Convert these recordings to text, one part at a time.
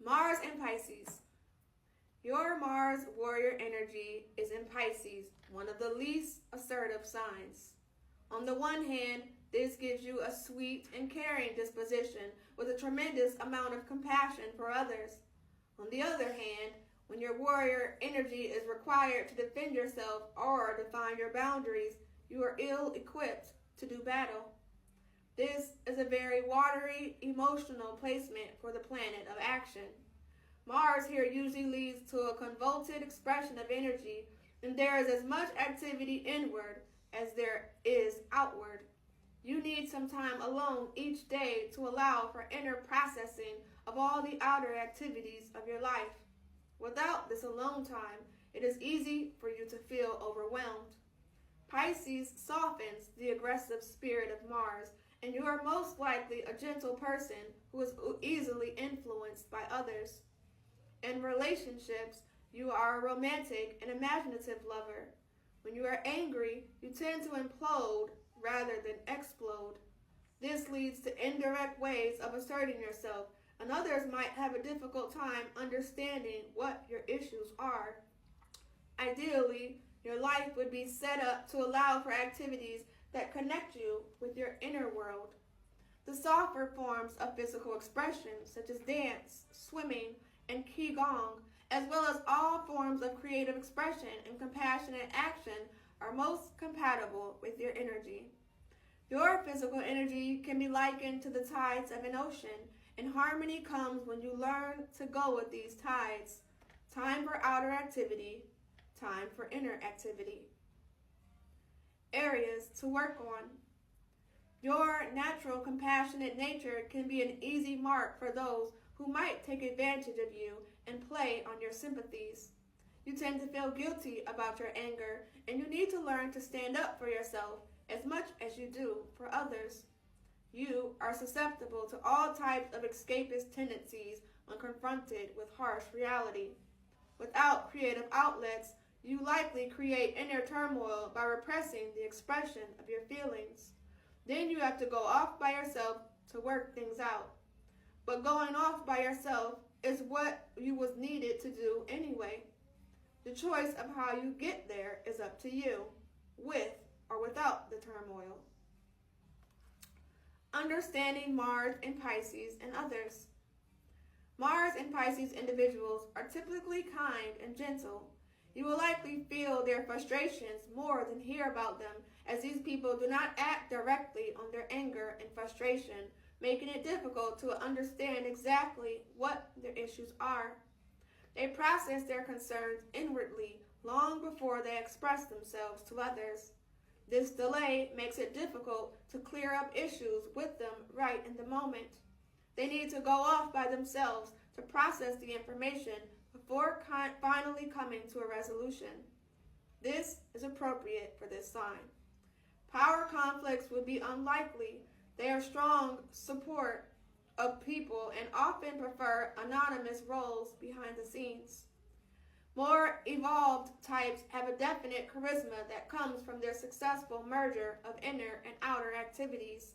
Mars and Pisces. Your Mars warrior energy is in Pisces, one of the least assertive signs. On the one hand, this gives you a sweet and caring disposition with a tremendous amount of compassion for others. On the other hand, when your warrior energy is required to defend yourself or define your boundaries, you are ill-equipped to do battle. This is a very watery, emotional placement for the planet of action. Mars here usually leads to a convoluted expression of energy, and there is as much activity inward as there is outward. You need some time alone each day to allow for inner processing of all the outer activities of your life. Without this alone time, it is easy for you to feel overwhelmed. Pisces softens the aggressive spirit of Mars, and you are most likely a gentle person who is easily influenced by others. In relationships, you are a romantic and imaginative lover. When you are angry, you tend to implode rather than explode. This leads to indirect ways of asserting yourself, and others might have a difficult time understanding what your issues are. Ideally, your life would be set up to allow for activities that connect you with your inner world. The softer forms of physical expression, such as dance, swimming, and qigong, as well as all forms of creative expression and compassionate action, are most compatible with your energy. Your physical energy can be likened to the tides of an ocean, and harmony comes when you learn to go with these tides. Time for outer activity, time for inner activity. Areas to work on. Your natural compassionate nature can be an easy mark for those who might take advantage of you and play on your sympathies. You tend to feel guilty about your anger, and you need to learn to stand up for yourself as much as you do for others. You are susceptible to all types of escapist tendencies when confronted with harsh reality. Without creative outlets, you likely create inner turmoil by repressing the expression of your feelings. Then you have to go off by yourself to work things out. But going off by yourself is what you was needed to do anyway. The choice of how you get there is up to you, with or without the turmoil. Understanding Mars in Pisces and others. Mars and Pisces individuals are typically kind and gentle. You will likely feel their frustrations more than hear about them, as these people do not act directly on their anger and frustration, making it difficult to understand exactly what their issues are. They process their concerns inwardly long before they express themselves to others. This delay makes it difficult to clear up issues with them right in the moment. They need to go off by themselves to process the information before finally coming to a resolution. This is appropriate for this sign. Power conflicts would be unlikely. They are strong support of people and often prefer anonymous roles behind the scenes. More evolved types have a definite charisma that comes from their successful merger of inner and outer activities.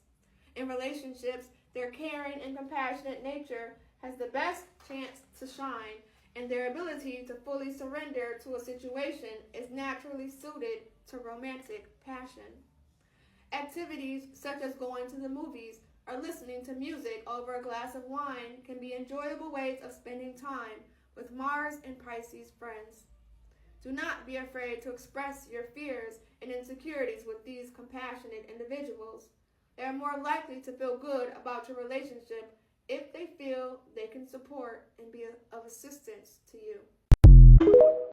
In relationships, their caring and compassionate nature has the best chance to shine, and their ability to fully surrender to a situation is naturally suited to romantic passion. Activities such as going to the movies or listening to music over a glass of wine can be enjoyable ways of spending time with Mars and Pisces friends. Do not be afraid to express your fears and insecurities with these compassionate individuals. They are more likely to feel good about your relationship if they feel they can support and be of assistance to you.